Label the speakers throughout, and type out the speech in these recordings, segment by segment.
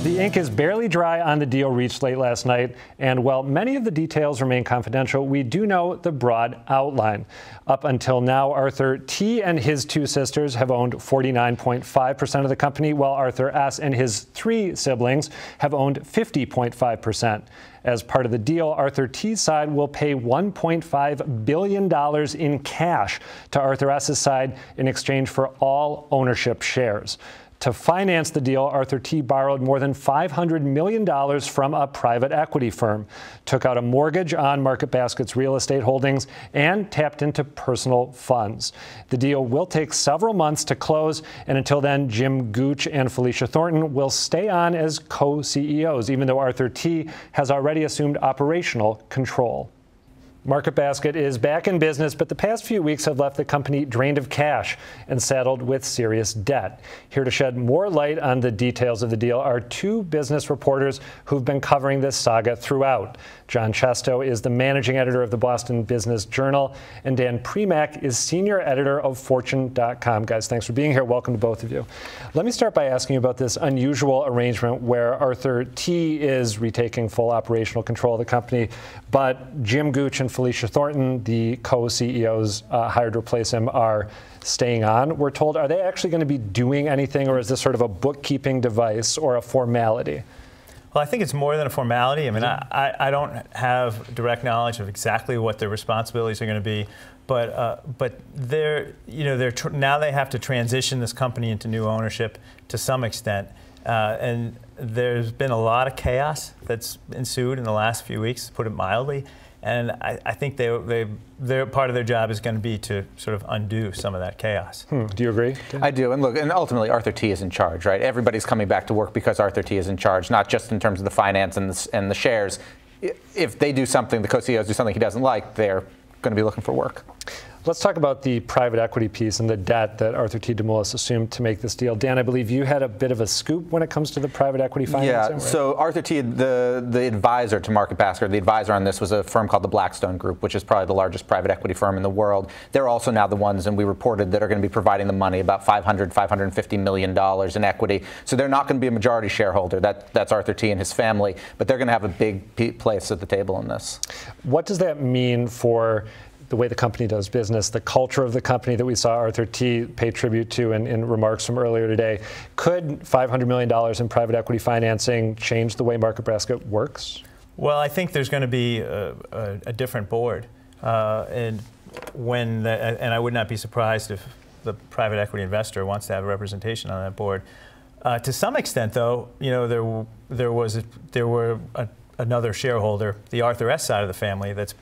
Speaker 1: the ink is barely dry on the deal reached late last night, and while many of the details remain confidential, we do know the broad outline. Up until now, Arthur T. and his two sisters have owned 49.5% of the company, while Arthur S. and his three siblings have owned 50.5%. As part of the deal, Arthur T.'s side will pay $1.5 billion in cash to Arthur S.'s side in exchange for all ownership shares. To finance the deal, Arthur T. borrowed more than $500 million from a private equity firm, took out a mortgage on MarketBasket's real estate holdings, and tapped into personal funds. The deal will take several months to close, and until then, Jim Gooch and Felicia Thornton will stay on as co-CEOs, even though Arthur T. has already assumed operational control. MarketBasket is back in business, but the past few weeks have left the company drained of cash and saddled with serious debt. Here to shed more light on the details of the deal are two business reporters who've been covering this saga throughout. John Chesto is the managing editor of the Boston Business Journal, and Dan Primack is senior editor of Fortune.com. Guys, thanks for being here. Welcome to both of you. Let me start by asking you about this unusual arrangement where Arthur T. is retaking full operational control of the company, but Jim Gooch and Felicia Thornton, the co-CEOs hired to replace him, are staying on. We're told, are they actually going to be doing anything, or is this sort of a bookkeeping device or a formality?
Speaker 2: Well, I think it's more than a formality. I mean, I don't have direct knowledge of exactly what their responsibilities are going to be, but now they have to transition this company into new ownership to some extent, and there's been a lot of chaos that's ensued in the last few weeks, to put it mildly. And I think their part of their job is going to be to sort of undo some of that chaos.
Speaker 1: Do you agree?
Speaker 3: I do. And look, and ultimately Arthur T. is in charge, right? Everybody's coming back to work because Arthur T. is in charge, not just in terms of the finance and the shares. If they do something, the co-CEOs do something he doesn't like, they're going to be looking for work.
Speaker 1: Let's talk about the private equity piece and the debt that Arthur T. DeMoulis assumed to make this deal. Dan, I believe you had a bit of a scoop when it comes to the private equity financing.
Speaker 3: Yeah,
Speaker 1: right?
Speaker 3: So Arthur T., the advisor to MarketBasket, the advisor on this was a firm called the Blackstone Group, which is probably the largest private equity firm in the world. They're also now the ones, and we reported, that are going to be providing the money, about $550 million in equity. So they're not going to be a majority shareholder. That's Arthur T. and his family, but they're going to have a big place at the table in this. What
Speaker 1: does that mean for the way the company does business, the culture of the company that we saw Arthur T. pay tribute to in remarks from earlier today? Could $500 million in private equity financing change the way MarketBasket works?
Speaker 2: Well, I think there's going to be a different board, and I would not be surprised if the private equity investor wants to have a representation on that board. To some extent, though, you know, there were another shareholder, the Arthur S. side of the family, that's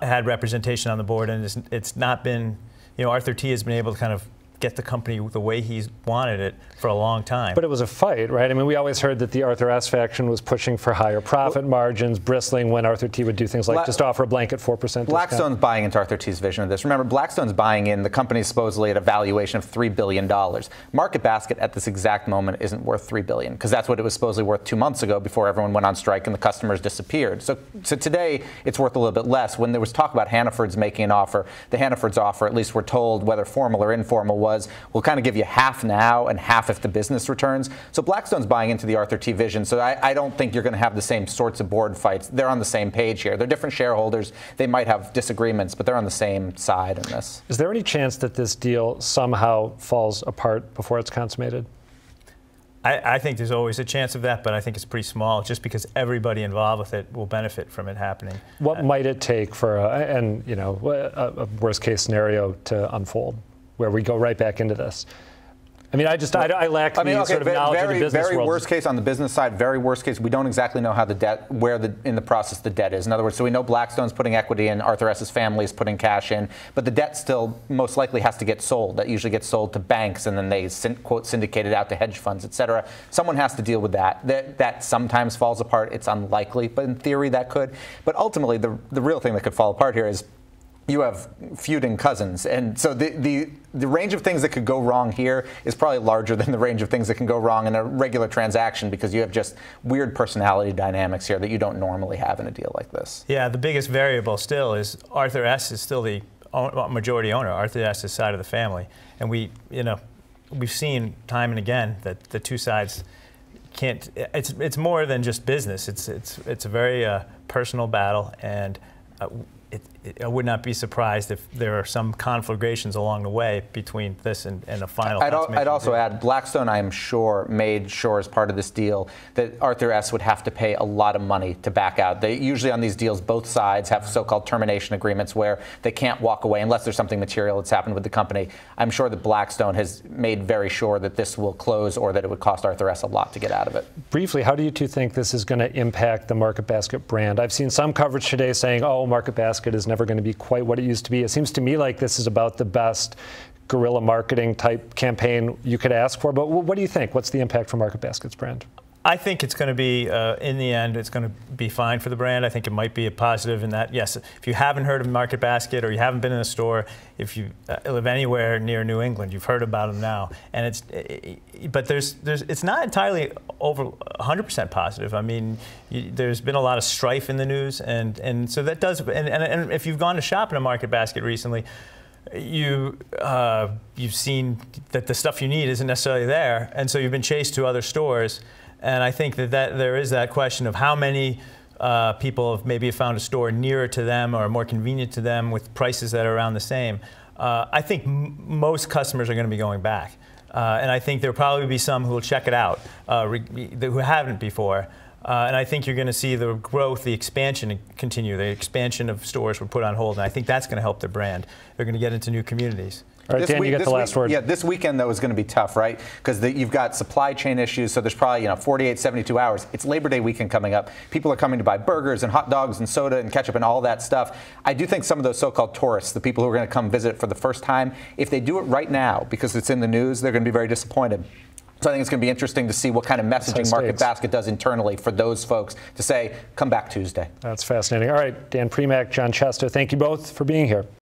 Speaker 2: had representation on the board, and it's not been, you know, Arthur T. has been able to kind of get the company the way he's wanted it for a long time.
Speaker 1: But it was a fight, right? I mean, we always heard that the Arthur S. faction was pushing for higher profit margins, bristling when Arthur T. would do things like just offer a blanket 4% discount.
Speaker 3: Blackstone's buying into Arthur T.'s vision of this. Remember, Blackstone's buying in. The company's supposedly at a valuation of $3 billion. MarketBasket at this exact moment isn't worth $3 billion, because that's what it was supposedly worth 2 months ago before everyone went on strike and the customers disappeared. So today, it's worth a little bit less. When there was talk about Hannaford's making an offer, the Hannaford's offer, at least we're told, whether formal or informal, was, we'll kind of give you half now and half if the business returns. So Blackstone's buying into the Arthur T. vision. So I don't think you're going to have the same sorts of board fights. They're on the same page here. They're different shareholders. They might have disagreements, but they're on the same side in this.
Speaker 1: Is there any chance that this deal somehow falls apart before it's consummated?
Speaker 2: I think there's always a chance of that, but I think it's pretty small, just because everybody involved with it will benefit from it happening.
Speaker 1: What might it take for a worst case scenario to unfold, where we go right back into this? I mean, I lack the sort of knowledge of the business world.
Speaker 3: Very worst case on the business side, very worst case, we don't exactly know how the debt, in the process the debt is. In other words, so we know Blackstone's putting equity in, Arthur S.'s family is putting cash in, but the debt still most likely has to get sold. That usually gets sold to banks, and then they, quote, syndicate it out to hedge funds, et cetera. Someone has to deal with that. That sometimes falls apart. It's unlikely, but in theory that could. But ultimately, the real thing that could fall apart here is you have feuding cousins, and so the range of things that could go wrong here is probably larger than the range of things that can go wrong in a regular transaction, because you have just weird personality dynamics here that you don't normally have in a deal like this.
Speaker 2: Yeah, the biggest variable still is Arthur S. is still the majority owner. Arthur S.'s side of the family, and we've seen time and again that the two sides can't. It's more than just business. It's a very personal battle, and I would not be surprised if there are some conflagrations along the way between this and a final.
Speaker 3: I'd also add, Blackstone, I am sure, made sure as part of this deal that Arthur S. would have to pay a lot of money to back out. They usually on these deals, both sides have so-called termination agreements where they can't walk away unless there's something material that's happened with the company. I'm sure that Blackstone has made very sure that this will close or that it would cost Arthur S. a lot to get out of it.
Speaker 1: Briefly, how do you two think this is going to impact the Market Basket brand? I've seen some coverage today saying, oh, Market Basket is never going to be quite what it used to be. It seems to me like this is about the best guerrilla marketing type campaign you could ask for. But what do you think? What's the impact for Market Basket's brand?
Speaker 2: I think it's going to be, in the end, it's going to be fine for the brand. I think it might be a positive in that, yes, if you haven't heard of Market Basket or you haven't been in a store, if you live anywhere near New England, you've heard about them now. And but it's not entirely over 100% positive. I mean, there's been a lot of strife in the news, and so that does. And if you've gone to shop in a Market Basket recently, you've seen that the stuff you need isn't necessarily there, and so you've been chased to other stores. And I think that there is that question of how many people have maybe found a store nearer to them or more convenient to them with prices that are around the same. I think most customers are going to be going back. And I think there'll probably be some who will check it out who haven't before. And I think you're going to see the growth, the expansion continue. The expansion of stores were put on hold, and I think that's going to help their brand. They're going to get into new communities.
Speaker 1: All right, Dan, you get the last word.
Speaker 3: Yeah, this weekend, though, is going to be tough, right? Because you've got supply chain issues, so there's probably 48, 72 hours. It's Labor Day weekend coming up. People are coming to buy burgers and hot dogs and soda and ketchup and all that stuff. I do think some of those so-called tourists, the people who are going to come visit for the first time, if they do it right now because it's in the news, they're going to be very disappointed. So I think it's going to be interesting to see what kind of messaging Market Basket does internally for those folks to say, come back Tuesday.
Speaker 1: That's fascinating. All right, Dan Primack, John Chesto, thank you both for being here.